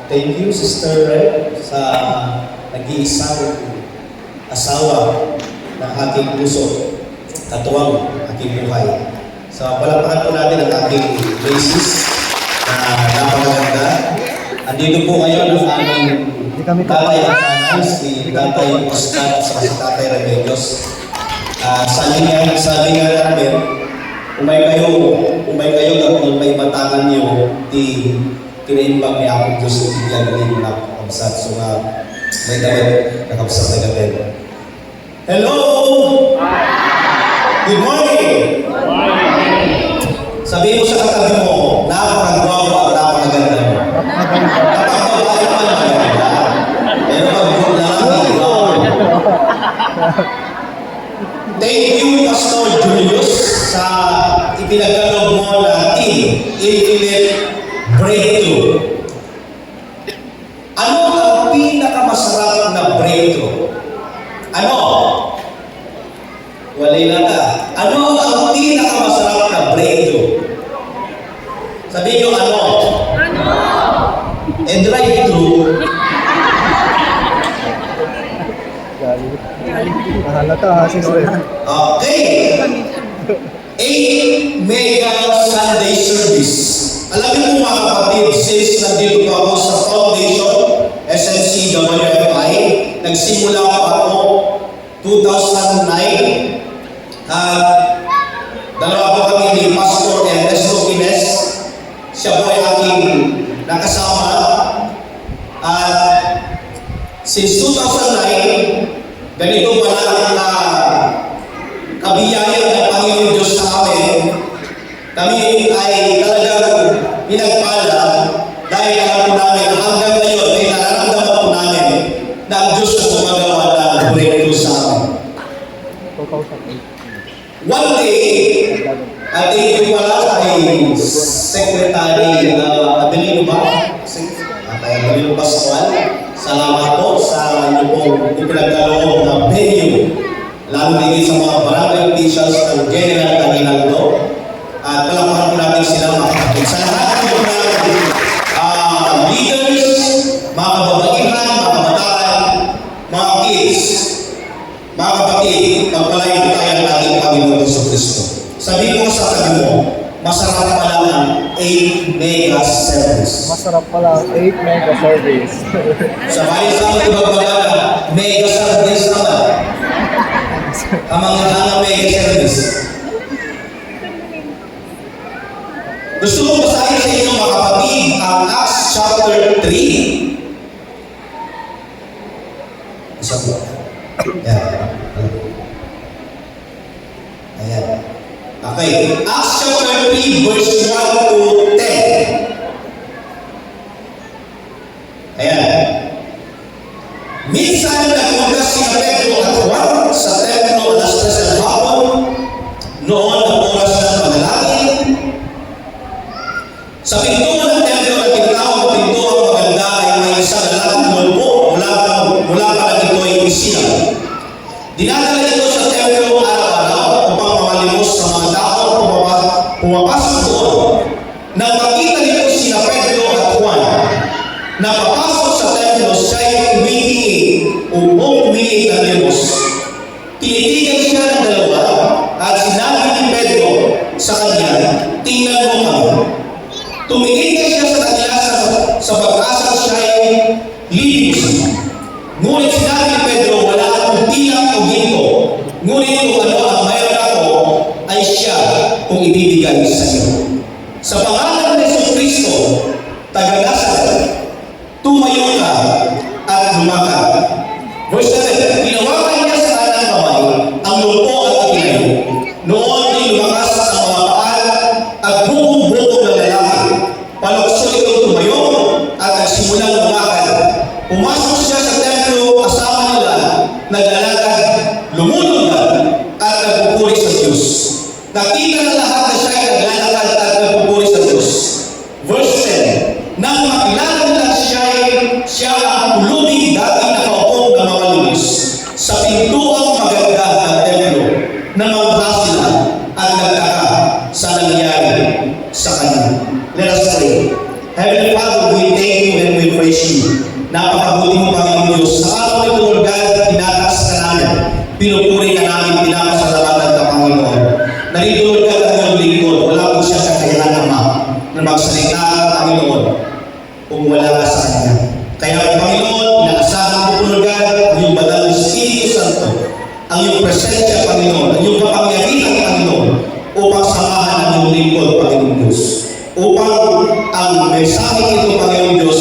Thank you, Sister Red, sa nag-iisang asawa ng aking puso, katuwang aking buhay. So, palakpakan po natin ang aking basis na napakaganda. Andito po ngayon ang aming tatay at nanay, si Tatay Oscar sa si Tatay Remedios. Sabi nga namin, umay kayo at may matangan niyo, kinaimbang ni Apong Diyos na bigyan ng mga kapsat. So, may damit na kapsat na gatin. Hello! Good morning! Sabihin mo sa katabi mo, napakagwawa at napakaganda mo. Napakagwawa naman maganda. Pero pag-gula thank you, Pastor Julius, sa ipinagkalog mo na team, Infinite Breakthrough. Ano ang pinakamasarap na breakthrough? Ano? Walay na ka. Ano ang pinakamasarap na breakthrough? Sabihin nyo ano? Ano? And drive-through. Mahalata ha, sister. Okay. 8 mega Sunday service. Alam niyo po mga kapatid, since nandito pa ako sa foundation, SNC WFI, nagsimula pa ako 2009. Dalawa po kami ni Pastor Ernesto Pines. Siya po ay aking nakasama. At since 2009, ganito pala ang kabiyayan ng Panginoon Diyos sa amin. Kami ay talagang pinagpala dahil alam po namin hanggang ngayon ay nararamdaman po namin na ang Diyos na gumagawa ng breakthrough sa amin. One day, at ito pala ay Secretary Adelino ba? Kaya Adelino Pascual, salamat po sa inyo pong ipinagkaloob na venue, lalo din sa mga barangay officials ng General Aguinaldo. At palakpakan po natin sila mga kapatid. Sa lahat po ng leaders, mga kababaihan, mga kabataan, mga kids, mga kapatid, pagpalain po tayo ng ating Panginoon Jesucristo. Sabi ko sa tabi mo, masarap pala ang 8 mega service. Masarap pala ang 8 mega service. Sa bali sa mga ibagbaga, mega service naman. Kamanghalang mega service. Gusto ko basahin sa inyo mga kapatid ang Acts chapter 3. Isa po. Ayan. Ayan. Okay. Acts chapter 3 verse 1 to 10. Ayan. Minsan nagpunta sina Pedro at Juan sa templo alas 3 ng hapon. Noon ang oras ng panalangin. Sa pinto ng templo na tinatawag na pinto ang maganda ay may isang lalaking mulpo mula pa na ito ay isilang. Dinadala ito sa templo araw-araw upang mamalimos sa mga tao pumapasok doon. Nang makita nito sina Pedro at Juan na papasok sa templo siya'y umihi ng limos. Tinitigan siya ng dalawa at sinabi ni Pedro sa kanya, tingnan mo kami. Tumingin ka siya sa kanila sa pag-asa siya'y lilimusin. Ngunit sinabi ni Pedro, wala akong tilak o ginto. Ngunit kung ano ang mayroon ako, ay siya kung ibibigay sa iyo. Sa pangalan ng Jesucristo, taga-Nazaret, tumayo ka at lumakad. Verse 7, tinawagan niya sa kanang kamay ang lumpo at itinayo. Noon din lumakas ang mga paan at bukong-bukong ng lalaki. Palukso itong tumayo at nagsimulang lumakad. Pumasok siya sa templo kasama nila, naglalakad, lumulungan at nagpupuri sa Diyos. Nakita ng lahat na siya ay naglalakad at nagpupuri sa Diyos. Verse 10, nang makilala nila siya ang pulubing dati nakaupong na mga lumis sa pintuang maganda ng templo na mangha sila at nagtaka sa nangyari sa kanya. Let us pray. Heavenly Father, we thank you and we praise kung wala ka sa Kanya. Kaya Panginoon, inaasahan ko po ang iyong banal na Espiritu Santo, ang iyong presensya, Panginoon, ang iyong kapangyarihan, Panginoon, upang samahan ang iyong lingkod, Panginoon Diyos. Upang ang mensahe ito, Panginoon Diyos,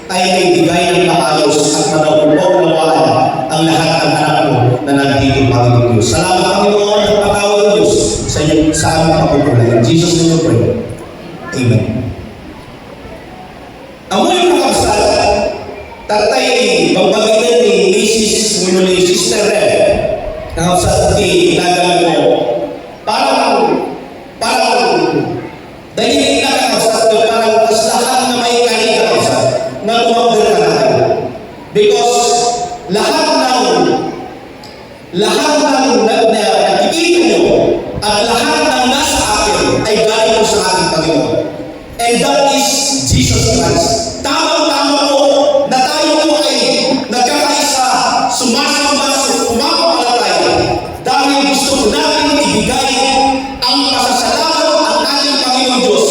ay naibigay ng maayos at manawag-nawaan ang lahat ng anak mo na nandito, Panginoon Diyos. Salamat, Panginoon, at patawad ng Diyos sa aming pagpupulay. In Jesus' name we pray. Amen. Ang muling makapsal, tatay, pagbagitan ni Mrs. Munoli, Sister Red, nakapsal kay Lagan mo, parang, dahil nakakapsal ko, parang kaslahan na may kanin nakapsal, na tumagdala ka natin. Because lahat ng nakikita nyo, at lahat ng nasa akin ay galing ko sa ating Panginoon. And that is Jesus Christ. Tamang-tama po na tayo po ay nagkakaisa, sumasamba, pumapakalatay dahil gusto po natin ibigay ang pasasalamat ang ating Panginoon Diyos.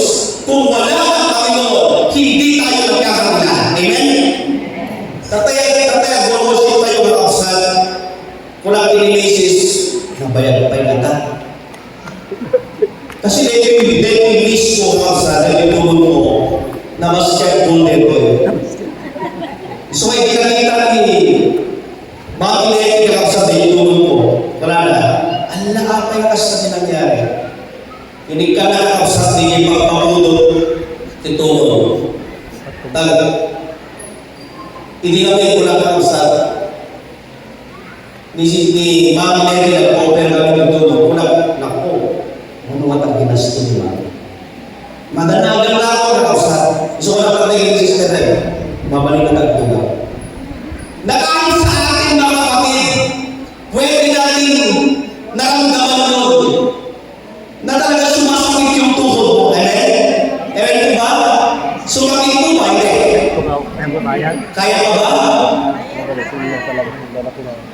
Kung wala ang Panginoon, hindi tayo nagkakaroon. Amen? Tatay, worship tayo makakasal. Kung kinimesis, nabayad pa yung ata. Kasi dahil miss ko makakasal, dahil tulong mo, na mas check kung dito eh. So ay kinakita ni Maki kakasal dahil tulong mo. Wala na. Ala, apa yung kasal na nangyari? Hindi ka na kakasal din yung pagpapudot titulong. Hindi kami kulang kakasal. Ni Mami Neri nag-offer kami ng tulong. Kulang, naku, ano ang ginasto ni Mami? Madanagan na ako nakausap. Gusto ko na pagdating si Sister Red. Mabalik na tagtulong. Na kahit sa ating mga kapatid, pwede natin naramdaman doon na talaga sumasakit yung tuhod mo. Amen? Amen po ba? Sumakit mo ba? Hindi. Kaya pa ba?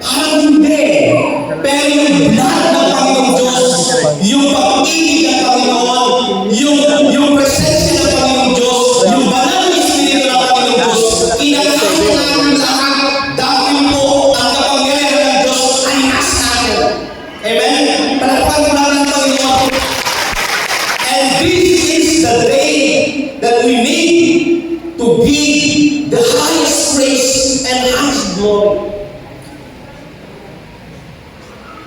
Parang hindi. Pero yung blood ng Panginoon Diyos, yung pag-ibig ng Panginoon, yung presensya ng Panginoon Diyos, yung banal na Espiritu ng Panginoon Diyos, kinakaya natin lahat dahil po ang kapangyarihan ng Diyos ay nasa atin. Amen? Palakpan mo lang ng Panginoon. And this is the day that we need to give the highest praise and highest glory.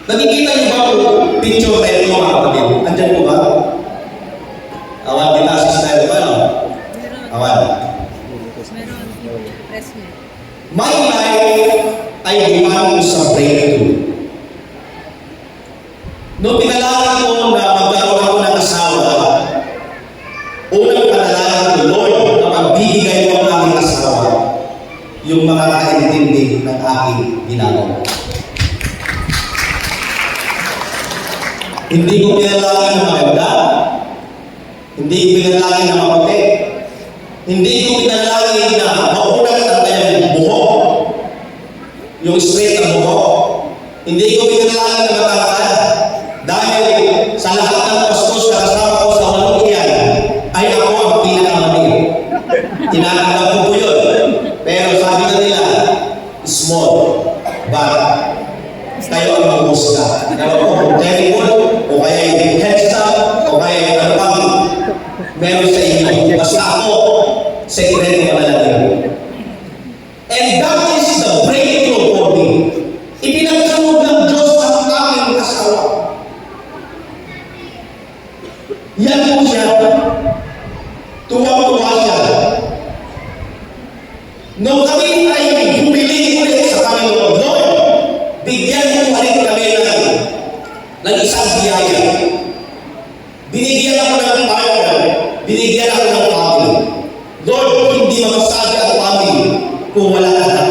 Nakikita niyo ba po picture na ito mga kapatid? Andyan po ba? Awan, bitasis tayo ba? No? Awan. My life ay dumaan sa breakthrough. Noong pinalala ko na magkaroon ako ng asawa, unang panalangin ko, Lord, na pagbibigay mo ang aking asawa, yung makakaintindi ng aking ginagawa. Hindi ko pinalangin na maganda, hindi ko pinalangin na maputi, hindi ko pinalangin na maunat ang kanyang buhok, yung straight na buhok, hindi ko pinalangin na matangkad, dahil sa lahat ng pastos na kasama ko sa walong iyan, ay ako ang pinakamaliit. Tinatanggap ko po yun. Pero sabi na nila, small, but kayo ang maghusga. Kaya po, kung terrible, o kaya yung headstock, o kaya ano pang meron sa inyo. Basta ako, sekreto ka na lang yun. And that is the breakthrough for me. Ipinagsunod ng Diyos ang aming asawa. Yan po siya. Tuwang-tuwa siya. Nung kami ay bumili ulit sa Panginoon, Lord, bigyan mo ulit kami ng isang biyaya. Binigyan ako ng partner, binigyan ako ng family. Lord, hindi mamasada ang family kung wala ka na.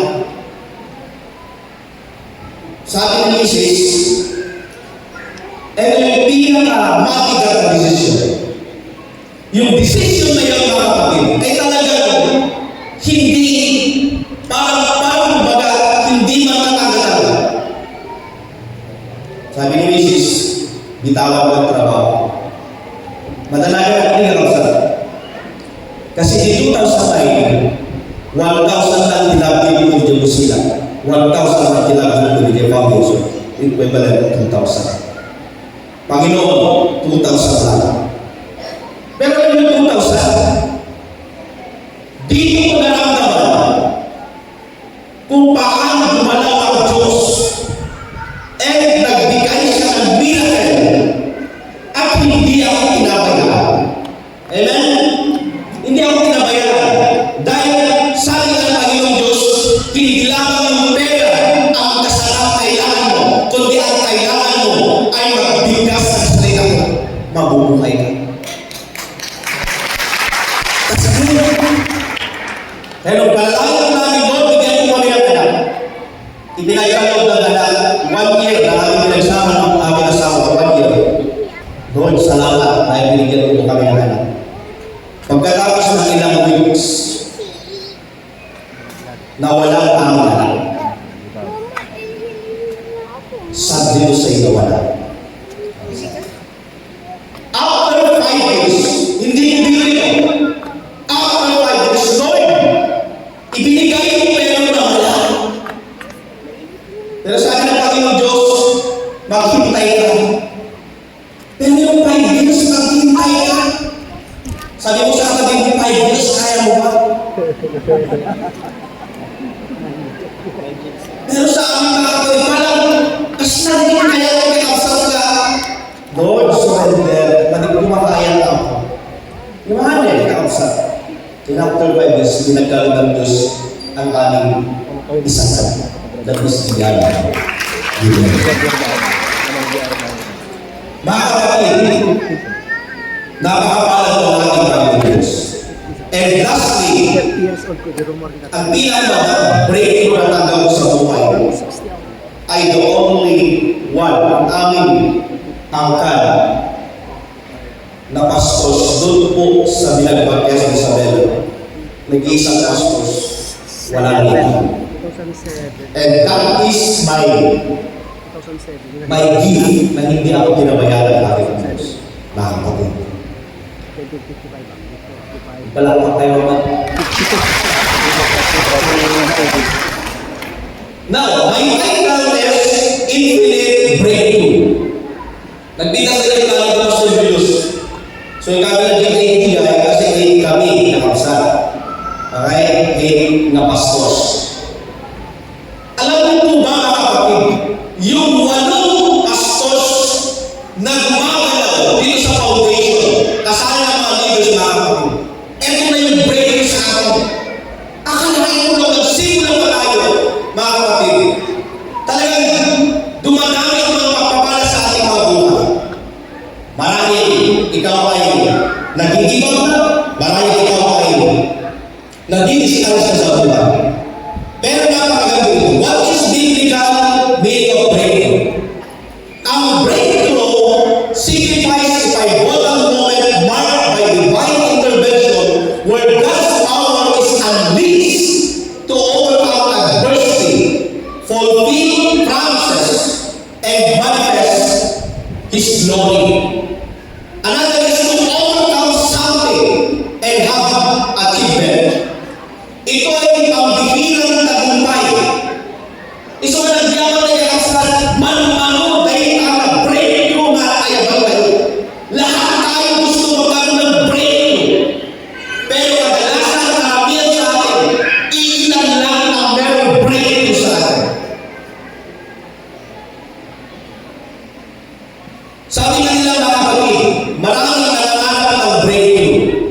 Sabi ni Mrs. yung pinaka-mabigat na desisyon. Yung desisyon na yung mga kapatid ay talagang hindi, parang baga, hindi matatagalan. Sabi ni Mrs. bitawan mo ang trabaho. Madalaga natin ang sa. Kasi di 2009, 1,000 lang tinabili ko dyan sila. 1,000 lang tinabili ko dyan foundation. Equivalent 2,000. Panginoon, 2,000 lang. Pero yung 2,000, dito ko naramdaman kung paano gumalaw ang Diyos and nagbigay siya ng miracle at hindi ako pinabayaan. Amen? Hindi ako pinabayaan. Dahil sabi ng Panginoong Diyos, hindi lamang yung pera ang kasarap kailangan mo, kundi ang kailangan mo ay magbigkas ng salita mo. Mabubuhay ka. Kasi pero palalangin namin doon, bigyan ko kami ng anak. Ipinagkaloob ng anak, 1 year na kami pinagsama ng aming asawa, 1 year. Doon, salamat, dahil binigyan ko kami ng anak. Pagkatapos ng ilang weeks, nawala ang aming anak. Sad dito sa iyo wala. After 5 days, hindi ko binigyan. After 5 days, Lord, ibinigay ko pero nawala. Pero sabi ng Panginoon Diyos, maghintay ka. Pero yung 5 days, maghintay ka. Sabi mo sa akin, yung 5 days, kaya mo ba? Pero sa aming mga kapatid, parang, kasi natin kaya ko kinapsat ka. Lord, surrender, manig kumakaya ka ako. Yung mga nila, kinapsat. In after 5 days, pinagkaroon ng Diyos ang aming isang sa. That is Diana. Mga kapatid, napakapalad ko ang ating Panginoon Diyos. And lastly, ang pinaka-breakthrough na tanggap ko sa buhay ay the only one, ang aming angkan na pastos doon po sa Binagbagya sa Isabel. Nag-iisang pastos, wala nito. And that is my gift na hindi ako pinabayaan ng aking Diyos. Mga kapatid. Palakpak tayo naman. Now, my title is Infinite Breakthrough. Nagbita sa iyo tayo ng studios. So, yung kami ng GAT ay kasi 8 kami nakapsa. Okay? 8 na pastos. Alam mo po ba mga kapatid, yung 8 pastos na gumagalaw dito sa foundation, kasama ng mga leaders mga kapatid, ito na yung breakthrough sa akin. Akalain ko lang nagsimula pa tayo, mga kapatid. Talagang dumadami ang mga pagpapala sa ating mga buhay. Marahil ikaw ay nagigibang na, marahil ikaw ay nagdidiscuss na sa buhay. Pero napakaganda, what is biblical meaning of breakthrough? Ang breakthrough signifies if I hold a moment marked by divine intervention where God's power is unleashed to overcome adversity, fulfill promises, and manifest His glory. Another is to overcome something and have achievement. Ito ay ang bihirang tagumpay. Iso na nagyaman na kakasal, man-mano dahil ang breakthrough na ayabang tayo. Lahat tayo gusto magkaroon ng breakthrough. Pero kadalasan karamihan sa atin, ilan lang ang merong breakthrough sa atin. Sabi nga nila mga kapatid, maraming nangangarap ng breakthrough.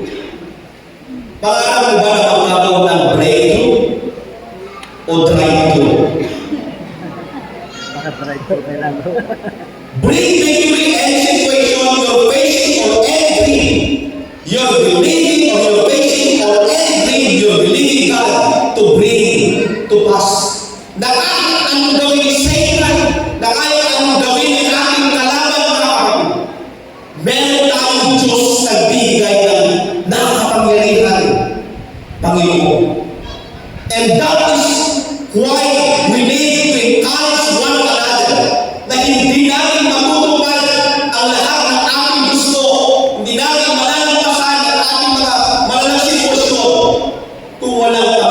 Pangarap mo ba na magkakaroon ng breakthrough o drive-through? Bring victory any situation you're facing or anything you're believing or you're facing or anything you're believing God to bring to pass. Na kahit anong gawin ni Satan, na kahit anong gawin ni ating kalaban mga kapatid, meron tayong Diyos na bigay ng nakapangyarihan, Panginoon. And that is why we need to encourage one another na hindi natin matutupad ang lahat ng ating gusto, hindi natin malalampasan ang ating mga malalang sitwasyon kung walang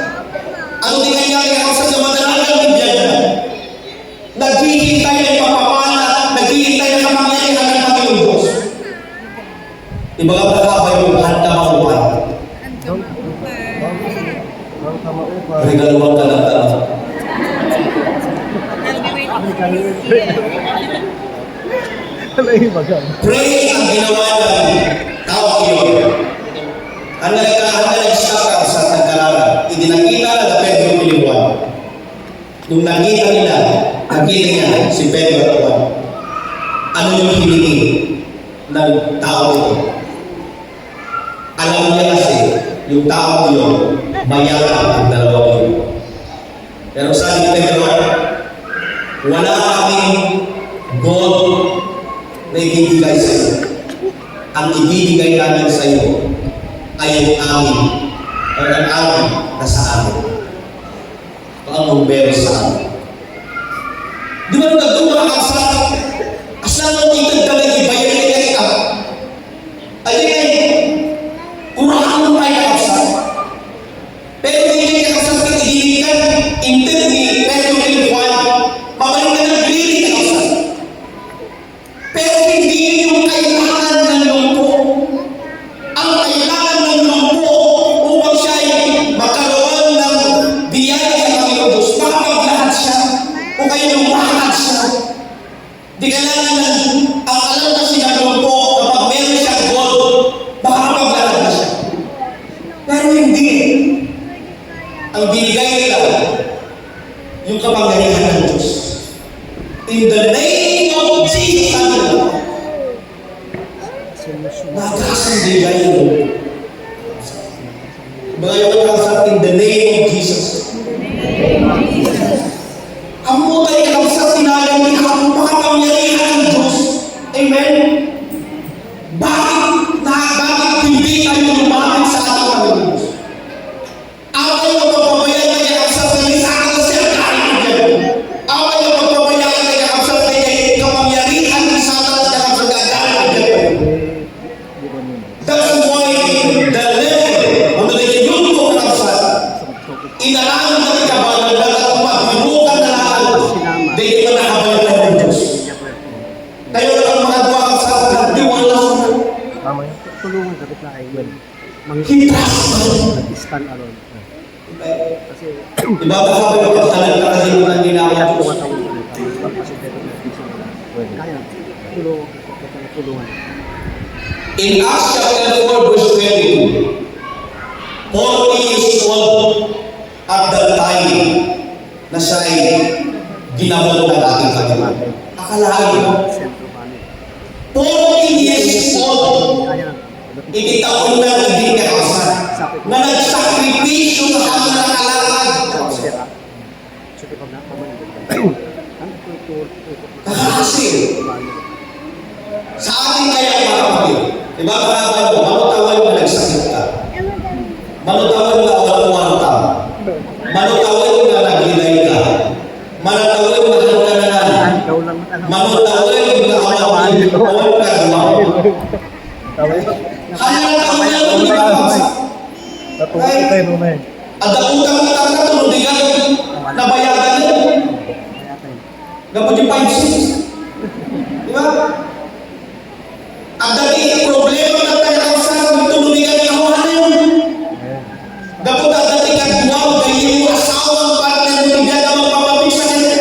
Ano din nangyari ako sa madalagang Biblia niya? Naghihintay ng papamana, naghihintay ng kapangyarihan ng Panginoon Diyos. Diba ka makakabay mo, handa makupan? Ang kamaupan. Regaluhan ka ng tanong. Ano yung bagang? Pray ang ginawa ng tao iyon. Ang nag-stop sa tagkararan, idinakita na Pedro Pilibuan. Nung nakita nila, nakita niya si Pedro at Juan. Ano yung hiningi ng tao ito? Alam niya kasi, yung tao iyon, mayaman ang dalawang yun. Pero sabi ni Pedro, wala kaming gold na ibibigay sa iyo. Ang ibibigay namin sa iyo ay ang amin. Or ang amin na sa amin. O ang numbero sa amin. Di ba nung nagtuma ka Di kailangan ang alam kasi ng lumpo, kapag meron siyang gold, baka maglakad na siya. Pero hindi. Ang binigay nila, yung kapangyarihan ng Diyos. In the name of Jesus, nakasang bigay mo. Mga yung kasap, in the name of Jesus. Ang mutay ka sa tinalang ni ang makapangyarihan ng Diyos. Amen? Bakit hindi tayo lumapit sa ating Panginoon? Away mo pagpabayaan na yung sa talisaan sa siyang dyan. Away mo pagpabayaan na yung sa kapangyarihan ng satan sa siyang gagaling dyan. That's why the level, ano na yung ko kakasal, inalaan na ikabalan na at magbinukan na lahat, dahil ito nakabalan ng Diyos. Tayo na ang mga duwa sa nagdiwala sa Tama yun. Tulungan sa bitla ay well. Hitras! Stand alone. Kasi Diba ba sabi ko pagtalag na kasi yung ang ginawa kaya ko? tumatawag sa bitla. Kasi pero kaya tulungan. In Acts chapter 4 verse 22, 40 years old at that time na siya ay ginamot ng ating Panginoon. Akalain mo, Sentro pa niya. 40 years old, Kaya ikitaon na hindi kakasal, na nagsakripisyo sa kanyang nakalakad. Sige pag napaman. Kakaasin. Sa ating kaya mga kapatid, diba karaban mo, manutawan mo na nagsakit ka. Manutawan mo na ulang ka. Manutawan mo na naghinay ka. Manutawan mo na ka na na. Ikaw lang Manutawan mo na awal ka gumawa. Kaya na taon na yun, di ba? Tatungkol tayo mo na At ang utang mo ka katulog, di ka nabayagan yun. Gapon yung 5-6. Di ba? Ang dati problema na tayo sa tulubigan ng kawahan na yun. Gapon ang dati kagwaw, kaya yung asawang partner mo yung gana magpapabig sa kanya.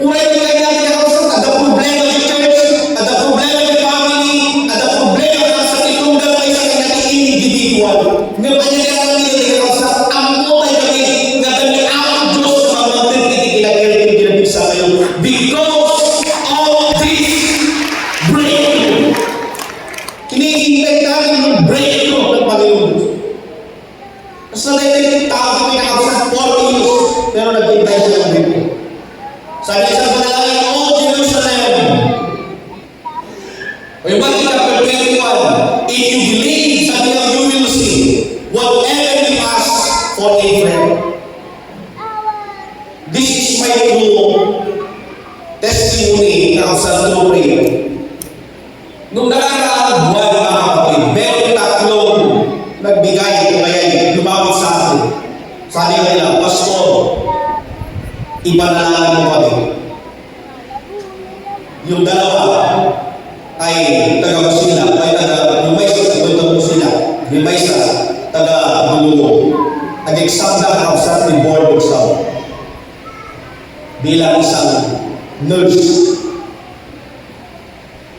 Uray mo kayo natin kakasal, ada problema yung church, ada problema yung family, ada problema na sa itong gawin sa kanya individual. Ngayon pa niya kaya natin yung kakasal, ang mutay kami, na kami ang Diyos na mga tinitikinagin ginabig sa kayo. Because of this breakthrough. Hinihintay natin yung breakthrough ng Panginoon. Kasi natin tao kami nakasal 40 years, pero naghintay siya ng breakthrough. Sabi sa panalangin, O Jerusalem. O yung Matthew chapter 21, if you believe, sabi niya, you will see whatever you ask for in prayer. This is my true testimony na sa true prayer. Nung nakaraang buwan, mga kapatid, meron tatlong nagbigay o kaya lumapit sa akin. Sabi nila, Pastor, ipanalangin mo kami. Yung dalawa ay taga-Musila, ay taga-Lumaysa, taga-Bulungo. Nag-exam na kakasat ni board exam bilang isang nurse.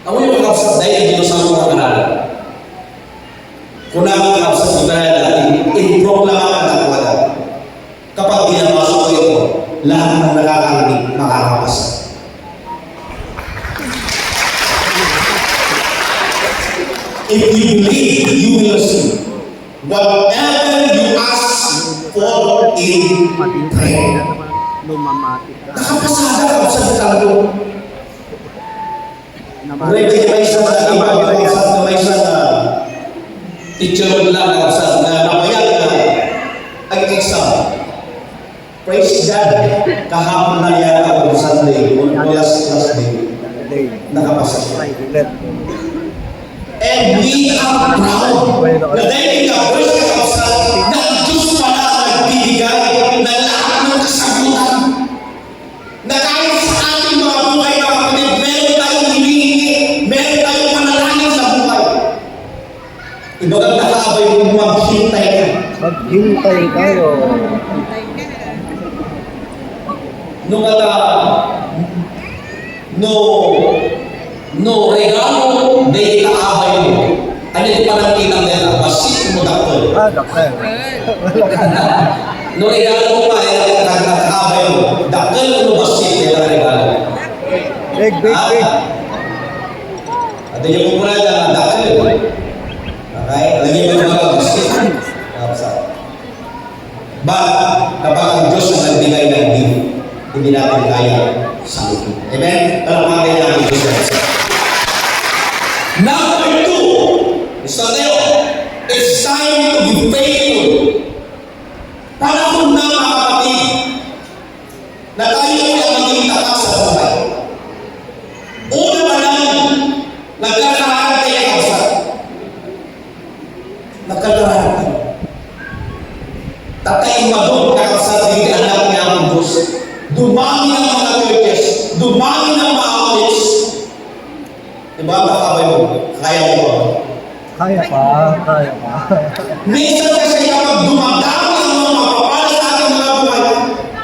Ako yung kakasat dahil dito sa mga kanala. Kung naman kakasat yung kanala natin, in-proklama ka na wala. Kapag ginapasok ko ito, lahat ng nakakarinig makakapasa. If you believe, you will see. Whatever you ask for in prayer. Lumamati ka. Nakapasada ka sa bitalo. May isang teacher lang na nabayag na exam. Praise God. Kahapon na yata ako Sunday, last day. Nakapasa siya. And we are proud na dahil ikaw sa kapsal na ang Diyos pala ang nagbibigay na lahat ng kasagutan. Na kahit sa ating mga buhay na kapatid, meron tayong hinihingi, meron tayong panalangin sa buhay. Ibagang nakabay kung maghintay ka. Maghintay tayo. nung no regalo na itaabay mo. Ano yung parang kitang nila? Basit mo dakol. Doktor. No regalo mo pa, itaabay mo. Dakol mo no basit nila regalo. Big. At yung kumula na dakol. Okay? Lagi mo yung basit. Kapag ang Diyos ang nagbigay ng gift, hindi natin kaya sagutin. Amen? Palamakin natin Diyos. Number 2, isa tayo, it's time to be faithful. Panahon na mga kapatid, na tayo ay maging tapat sa buhay. Una ba lang, nagkakaroon tayo kausap. Nagkakaroon tayo. Tatay magod kakasal hindi anak niya ang Diyos. Dumami ng mga churches, dumami ng mga outlets. Diba, makabay mo? Kaya mo ba? Kaya pa. Minsan kasi kapag dumadami ang mga mapapala sa ating mga buhay,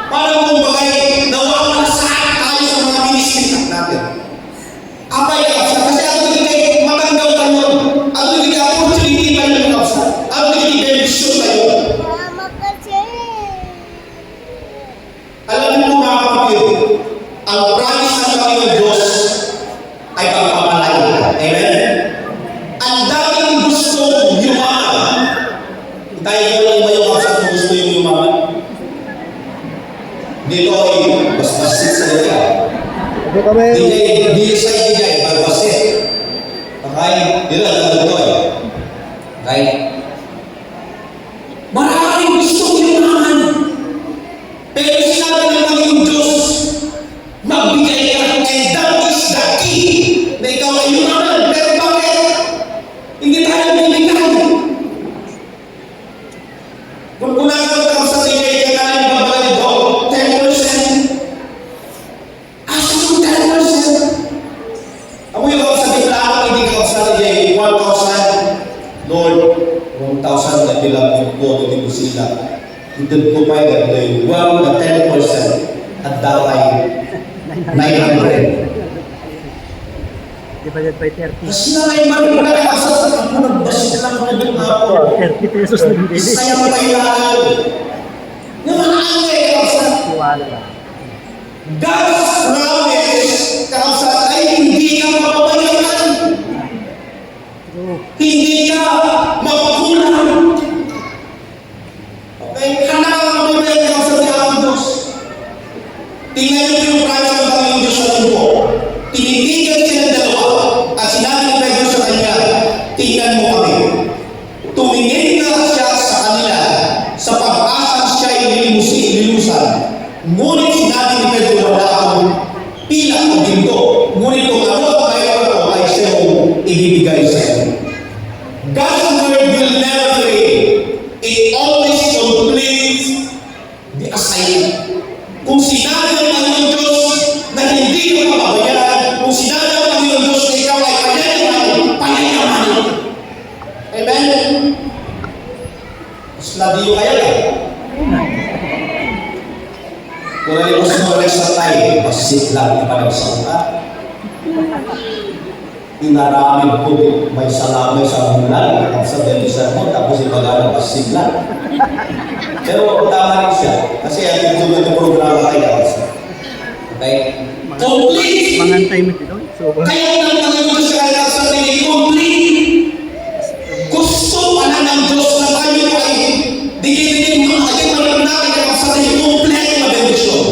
parang kung bagay, nawawala sa tayo sa mga ministry natin. Apay ka kasi ako hindi matanggaw tayo. Ako hindi opportunity tayo ng kapsa. Ako hindi benefisyon tayo. Alam mo mga kapatid, ang promise ng Panginoon Diyos ay pagpapalain. Amen? Ang daming gusto yumaman. Tayo lang ba yung kapsat mo gusto yung yumaman? Dito ay basbasit sa liya. Ito kami. Di sa ibigay, basbasit. Okay? Dito lang ito eh. Okay? Maraming gusto yumaman. Pero sinabi ng Panginoon Diyos, magbigay ka, and that is the key, na ikaw ay yumaman. Pero bakit? Hindi tayo bibigyan. Kung kunagan ka sa tingay, kailangan yung babalik ko, 10%. Asa yung 10%? Ako yung ako sa diplano, hindi ka sa tingay, 1,000. Lord, 1,000 na bilang ko, hindi ko sila. Ito po pa yung 1 na 10% at daway 900. Divided by 30. Kasi na may mali na kasas ako nagbasit lang ako ng ako. 30 pesos na bibili. Sayang tayo lang. Yung mga angay kasas. Iwala lang. God's promise kasas ay hindi ka mapapayagan. Hindi ka mapakulang. Okay? Handa ka mapapayagan kasas ni ang Diyos. Tingnan niyo yung promise ng Panginoon Diyos sa mundo. Tinitigan siya ng dalawa at sinabi ng Pedro sa kanya, tingnan mo kami. Tumingin na siya sa kanila sa pag-asang siya ay nilimusan. Ngunit sinabi ni Pedro, wala akong pila o ginto. Ngunit kung ano ang mayroon ko ay siya ibibigay sa iyo. God's word will never fail. It always completes the assignment. Kung sinabi ng Panginoon Diyos na hindi ko mababayaran, kung sinabi ng Panginoon Diyos na ikaw ay payayamanin. Amen? Mas ladiyo kaya ka. Kung ay mas mawala sa tayo, masit lang ipanagsalita. Inaramid ko, may salamay sa bulan, sa delisa mo, tapos ipagano pasid lang. Pero tama rin siya. Kasi ang tuloy ng programa kaya kasi. Okay? Complete! Mangantay mo dito. Kaya nang Panginoon siya kaya sa tingin, complete! Gusto pala ng Diyos na tayo ay digit-digit mga ating mananakit ang sa tingin, complete na bendisyon.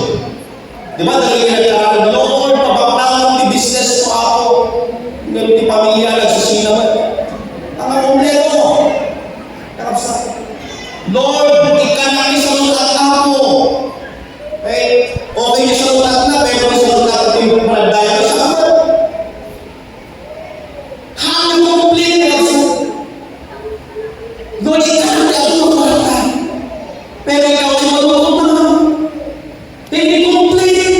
Diba? Dahil nagkakaroon, Lord, pabaklang ni business ko ako. Hindi pamilya, nagsusina mo. Ang kompleto mo. Lord, ikanami sa lutat ako. Okay niya sa lutat na, pero sa lutat at yung paladaya sa ako. Hanggang complete kasi. Lord, ikanami ako ng paladaya. Pero ikaw ay matutong naman. Hindi complete.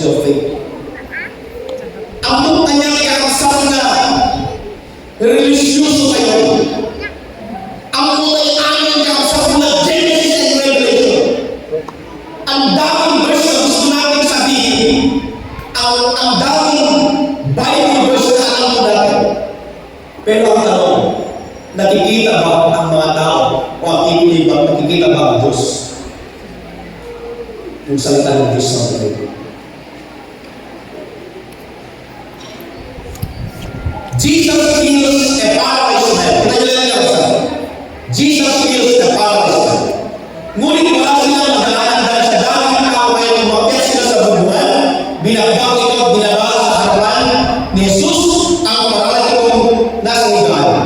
your faith. Ang kanyang kakasal na religyoso kayo. Ang ay aming kakasal na Genesis and Revelation. Ang daming verse na gusto natin sabihin. Ang daming Bible verse na alam mo natin. Pero ang tanong, nakikita ba ang mga tao o ang inilibang, nakikita ba ang Diyos? Yung salita ng Diyos sa Bible. Jesus heals a paralyzed man. Jesus heals a paralyzed man. Ngunit wala silang madaanan dahil sa daming tao kaya umakyat sila sa bubungan, binabang ito at binabasa sa harapan ni Jesus ang paralytikong nasa higaan.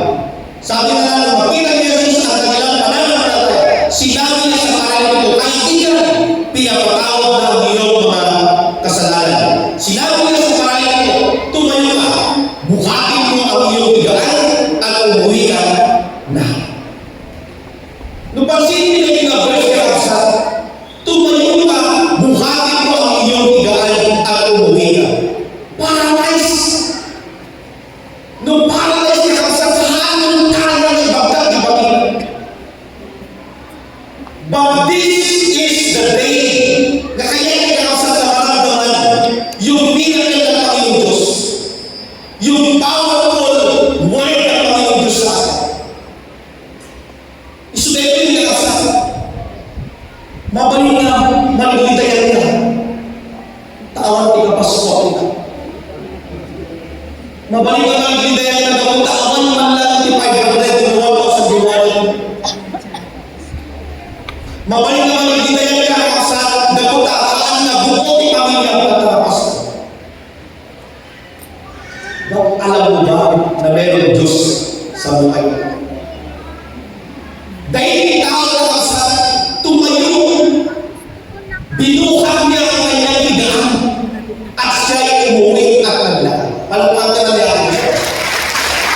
Sabi na lang, makita ni Jesus ang kanilang pananampalataya. Sinabi niya sa paralytiko, kaibigan, pinapatawad na ang iyong mga kasalanan. Sinabi niya sa paralytiko, tumayo ka, buhatin mo ang iyong higaan at umuwi ka na. Nung pansinin nila yung verse na kapsa, tumayo ka, buhatin mo ang iyong higaan at umuwi ka. Paralyzed. Nung paralyzed na kapsa, saan ang kaya ng bagdad di bagay? But this is the day na kaya yung kapsa sa maramdaman, yung miracle ng Panginoon Diyos. Yung powerful word ng Panginoon Diyos sa akin. Isudayin niya kapsa. Mabalik na, manigitayan na. Tawan ti kapasko kita. Mabalik na manigitayan na kung tawan man lang ti 500 tunuwan sa diwalan. Mabalik na manigitayan na kapsa, nagkutaan na buko ti pamilya at kapasko. Alam mo ba na meron Diyos sa buhay? Dahil tao na sa tumayo, binuhat niya ang kanyang higaan at siya'y umuwi at naglakad. Palapag ka na niya.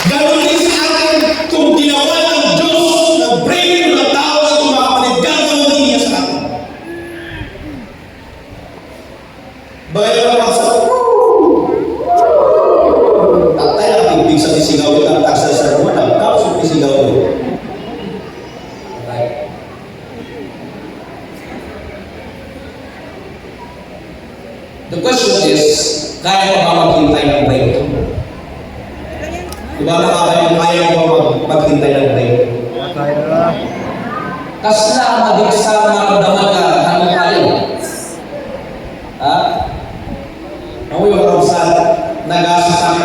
Ganon din sa atin kung ginawa ng Diyos ng brain ng tao na tumakanit, gagawin din niya sa atin. Bagay na lang sa tatay ang ibig sa isigaw ito ang taksa sa rumah ng kapso isigaw ito. Okay. The question is, kaya mo ba maghintay ng break? Diba kaya mo ba maghintay ng break? Kaya na. Kasi na maging sa maramdaman ka hanggang kayo. Ha? Ang yung kausan, nag-asasak,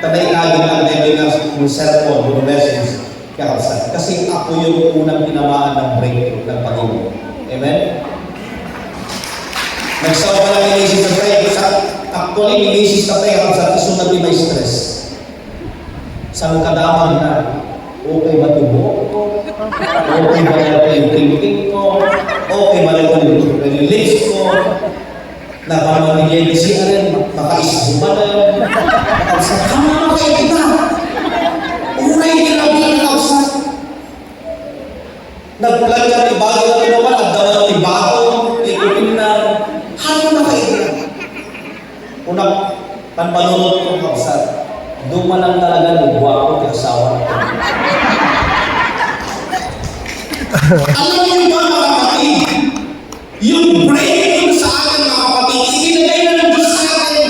tanay lagi lang din yung cellphone, yung messages, kausan. Kasi ako yung unang tinamaan ng break ng Panginoon. Amen? Nagsawa pa lang inisis na break. Actually, inisis na tayo sa isunod din may stress. Saan kadamang na, okay ba tubo ko? Okay ba na yung thinking ko? Okay ba na yung lips ko? Na parang nilagay siya rin, makaisbuman na. Kama na kayo kita. Unay nilagay ng kausan. Nagplan ka ni bago na naman, nagdawa ni bago, ikutin na. Hano na kayo? Unang panpanunod kong kausan, doon man lang talaga nagwa ko kay asawa na ko. Alam niyo ba mga kapatid? Yung brain sa akin mga kapatid, ikinagay na ng Diyos sa akin.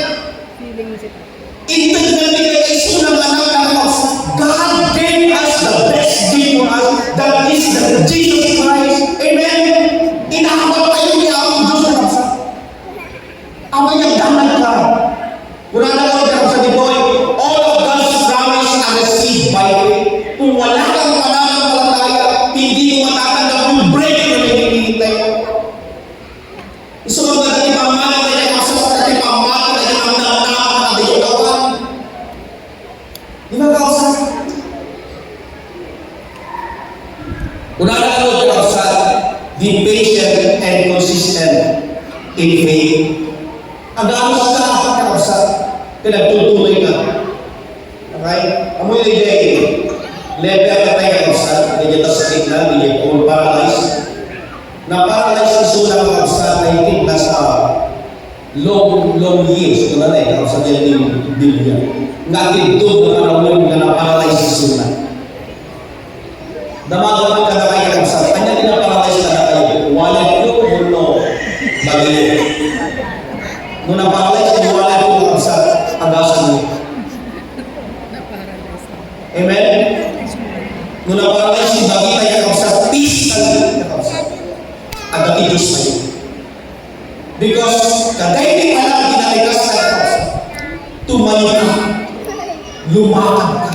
Intag na nilagay sunang anak ng kausan. God gave us the best gift for us. That is the Jesus Christ. Amen? Inahabang tayo niya ang Diyos na kausan. Ama niyang daman ka. Kung nalalaw ka sa Diboy, all of God's promise are received by faith. Kung wala kang pananampalataya, hindi mo matatanggap yung break na hinihintay mo. Gusto mo ba natin pamana na yung asas natin pamana na yung ang natin yung kawan? Di ba kausan? Kung nalalaw ka kausan, be patient and consistent in faith. Ang damos ka kausan, pinagtutuloy ka. Okay? Amoy na yung level ka tayo kausan, hindi niya sakit na, hindi niya all paralyzed. Na paralyzed na sulang kausan, I think nasa long na ikaw sa diyan ni Biblia. Nga kitod na panahon nga na-paralyze sa sunan. Damagan ka na kayo sa kanya din na-paralyze ka na kayo. Wallet ko, mulo, bagay. Nung na-paralyze ka, wallet ko sa agasan mo. Amen? Nung na-paralyze yung bagay tayo sa peace ka agad Diyos tayo. Because kagaya di pala ginalikas sa ikaw, tumayo ka, lumakad ka,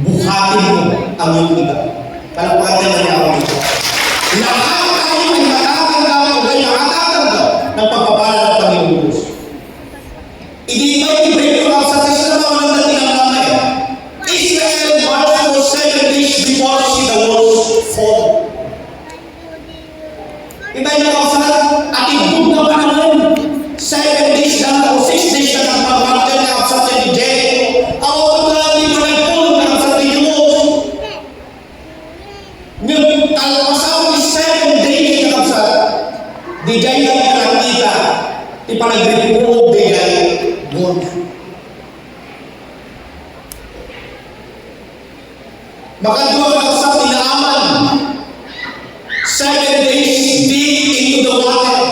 buhatin mo ang iyong iba. Palapakan na niya ako dito. Lahat tayo ay matatanggap o ay matatanggap ng pagpapala ng Panginoon Diyos. Hindi ba i-break ko up sa test na mga nagdating ang nanay? Israel marched for 7 days before she the walls fall. Kita niyo ako sa ating na panahon, 7 days lang o 6 days lang ang pagpapagyan na sa ating Jericho. Ako ito lang hindi mo nagpulong na sa ating Diyos. Ngayon, talapasaw ni 7 days na sa di jay lang nakita, di pa nag-report, di jay gold. Makadwa ka sa tinaaman, 7 days deep into the water,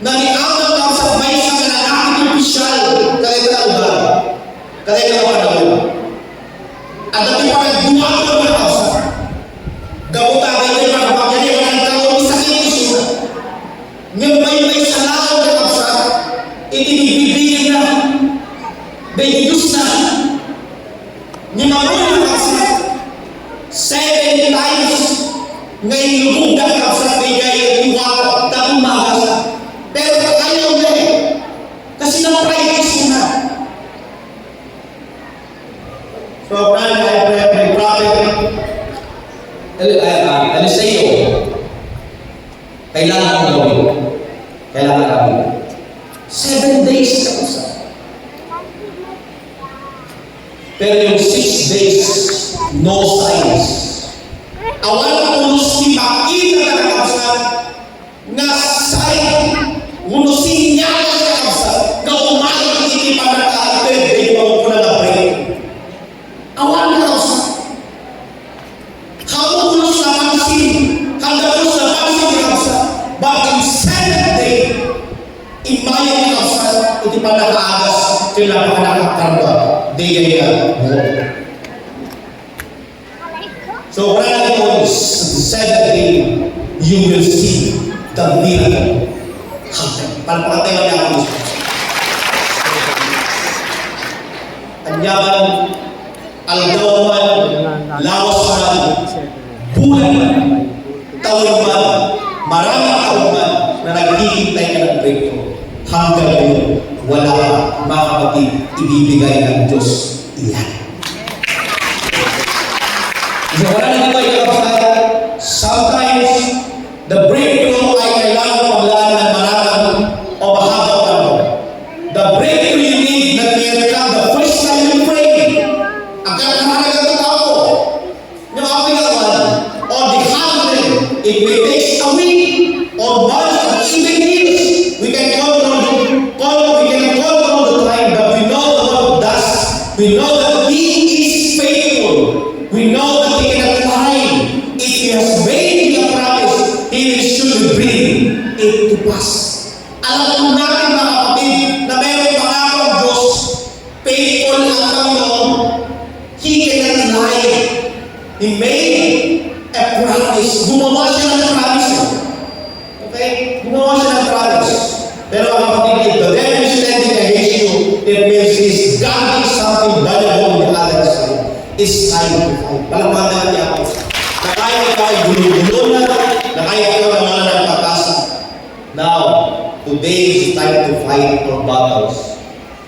na niaman ka sa may sa lalaki opisyal, kaya ka uban, kaya ka panahon. At dati pa nagduwa ka ng kausa. Gabutagay kayo mga pagkali, ang tao, isakit iso. Ngayon may salaw ka kausa, itinibibigyan na, bendiyos na. Nimamoy na kausa, 7 times, ngayon lubog ka sa bigay iwak na umagas. Pero ayaw na eh. Kasi na-practice mo na. So, my prophet, Eliseo, kailangan mo gawin. Kailangan gawin. 7 days ka usa. Pero yung 6 days, no signs. Awan unos makita na kakabsat nga say unosin niya na kakabsat nga umayon hindi pa nakaatid di ba ko na na-break. Awan kakabsat kamu unos na pansin handa unos na pansin kakabsat but in 7th day imayan kakabsat hindi pa nakaagas kailan pa nakakarga di yan mo. So when I go on the 7th day, you will see the miracle happen. Palpakatay niya ako dito. Anyaman, aldawan, lawas man, bulan man, taon man, maraming taon man na naghihintay ka ng breakthrough. Hanggang ngayon, wala ka, mga kapatid, ibibigay ng Diyos iyan. So, sometimes the breakthrough ay kailangan paglaan ng maraming o mahabang panahon. The breakthrough you need na come the first time you pray. Ang kakahalaga ng tao, yung apigawan, or the handling, it may take a week, or months, or even years. We can control the time, but we know the Lord does. We know that He is faithful. We know that He cannot lie. If He has made a promise, He should bring it to pass. Alam mo natin mga kapatid na mayroong pangako ang Diyos. Faithful ang Panginoon. He cannot lie. He made a promise. Gumawa siya ng promise. Okay? Gumawa siya ng promise. Pero mga kapatid, if the devil is standing against you, it means He's guarding something valuable on the other side. It's time to fight. Palapanan niya ako. Na kaya ikaw ay gulo-gulo na kaya ikaw na mga nagpapasa. Now, today is time to fight our battles.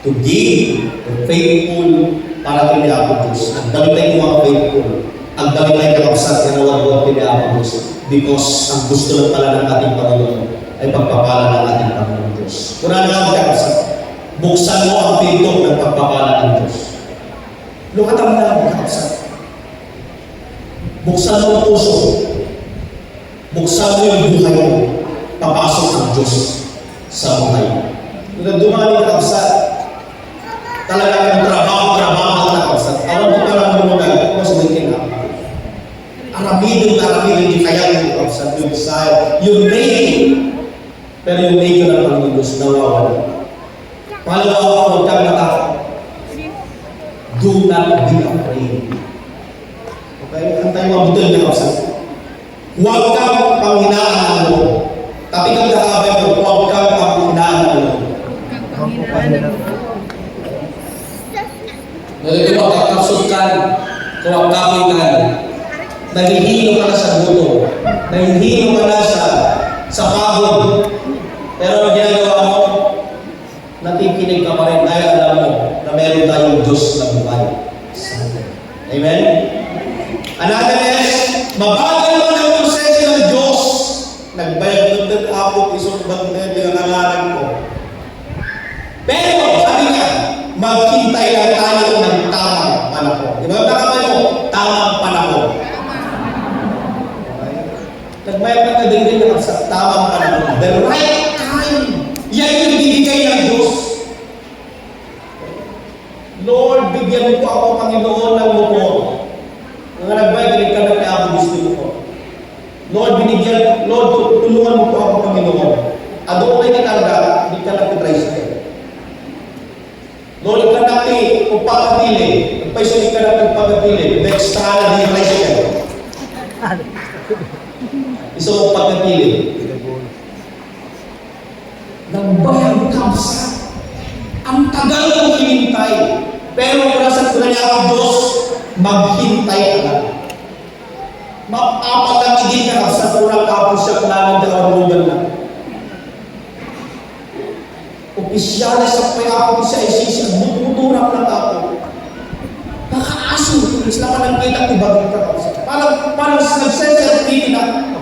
To give the faithful para tiniapos Diyos. Ang dami tayong mga faithful. Ang dami tayong kakapsat na nawag-wag tiniapos Diyos. Because ang gusto lang pala ng ating Panginoon ay pagpapala ng ating Panginoon Diyos. Kung ano ang kakapsat, buksan mo ang pinto ng pagpapala ng Diyos. Lukatan mo na ang kakapsat. Buksan mo ang puso. Buksan mo yung buhay mo. Papasok ang Diyos sa buhay. Kung dumali ka kapsat, Talagang trabaho na kausap. Alam mo parang lumagay ko sa may kinakain. Aramidon, di kaya yung kausap, yung desire, yung name. Pero yung name na Panginoon Diyos, nawawala. Pangalawa, huwag kang matakot. Do not be afraid. Okay? Ang tayo mabutin na kausap. Huwag kang panghinaan ng loob. Tapi kang kakabay mo, huwag kang panghinaan ng loob. Ngayon, makakapsukan, kumakapitan, nahihilo ka na sa guto, nahihilo ka na sa pagod. Pero ginagawa mo, natikinig ka pa rin dahil alam mo na meron tayong Diyos na buhay. Amen? Another is, mabagal man ang proseso ng Diyos. Nagbayag ng ako, isang batid ng alangan ko. Pero, sabi niya, maghintay lang tayo ng tamang panahon. Di ba? Nakamay mo, tamang panahon. Okay? Nagbayag na din sa tamang panahon. The right time. Yan yung bibigay ng Diyos. Lord, bigyan mo ako, Panginoon, ng motor. Mga nagbayag ka na kaya ako gusto ko. Lord, tulungan mo po ako, Panginoon. Ado ko na itinarga, hindi ka nag-tricycle. Lord, ikaw natin kung pagpapili. Nagpaisali ka natin pagpapili. Next na di tricycle. Isa mong pagpapili. Nagbayang kamsa. Ang tagal ng hinintay. Pero kung nasa kuna niya ang Diyos, maghintay ka lang. Mapapagiging ka sa kurang kapos siya kailangan ng kawarugan lang. Opisyalis sa payapon siya isisya, muturang lang ako. Nakaaso, isla ka nang kita ibagong ka. Parang nagseserpiti na.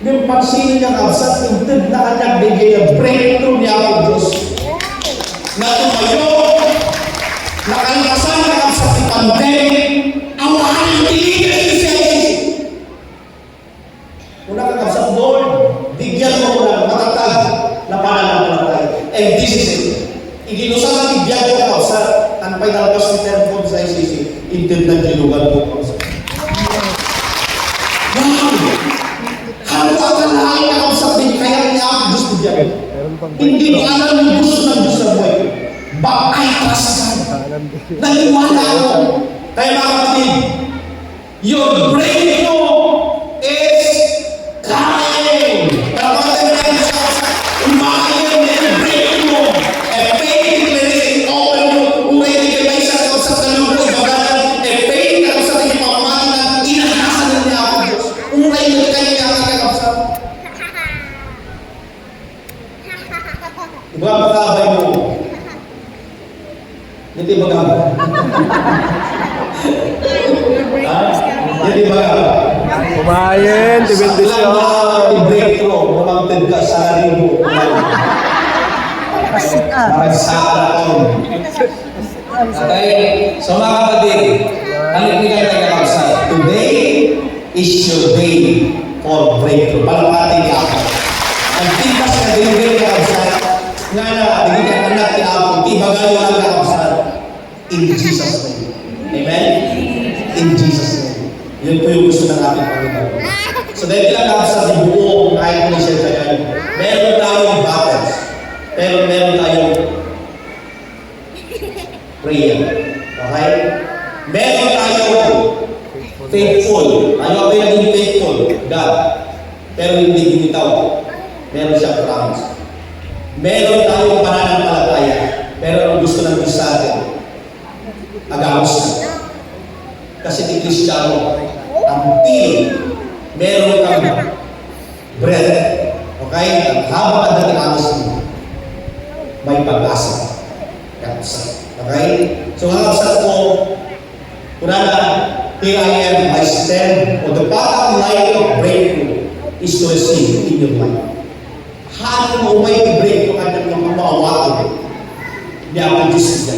Yung pansinin niya kapsat, intid na kanyang bigay ang breakthrough niya ako Diyos. Na tumayo, nakalakasan na kapsat ni pandemic, awahan yung tiligay siya. Una ka kapsat, Lord, bigyan mo ng matatag na pananampalataya. And this is it. Iginusan na bigyan ko kapsat, ang pinalabas ni telephone sa ICC, intid na gilugan ko kapsat. Wow! Handa ka lahat na kapsat din, kaya niya ako gusto bigyan. Hindi mo alam yung gusto ng Diyos sa buhay. Bakay trust ka. Naniwala ako. Kaya mga kapatid, your breakthrough is coming. Para makatayin na yung umakayang na yung breakthrough. A faith declaration open mo. Uray di ka ba isa sa kalubo, ibagalan. A faith na sa tingin pamamahan na inakasan na niya ako Diyos. Uray di ka niya kakakapsat. Diba makabay mo? Hindi magabay. Hindi magabay. Kumain, dibendisyon. I-breakthrough, mamangtid ka sa sarili mo. Magsara ko. Okay? So mga kapatid, nakikinig tayo kapsa. Today is your day for breakthrough. Palamatin niya ako. Nagtigas na dinigay ka kapsa. Nga na, dinigay ka anak ni ako. Ibagay mo lang ka kapsa. In Jesus' name. Amen? In Jesus' name. Yun po yung gusto ng ating Panginoon. So dahil lang ako sa buo, kahit hindi siya kaya, meron tayong battles. Pero meron tayong prayer. Okay? Meron tayong faithful. Ano ba yung naging faithful? God. Pero hindi binitaw. Meron siyang promise. Meron tayong pananampalataya. Pero ang gusto ng Diyos sa atin, agamos na. Kasi di Kristiyano, until meron kang breath, okay? Ang habang ka dating agos mo, may pag-asa. Okay? So, ang sa ko, kunana, here I am, I stand on the bottom line of breakthrough is to receive in your life. Hano mo may breakthrough ka ng mga maawakin. Hindi ako Diyos niya.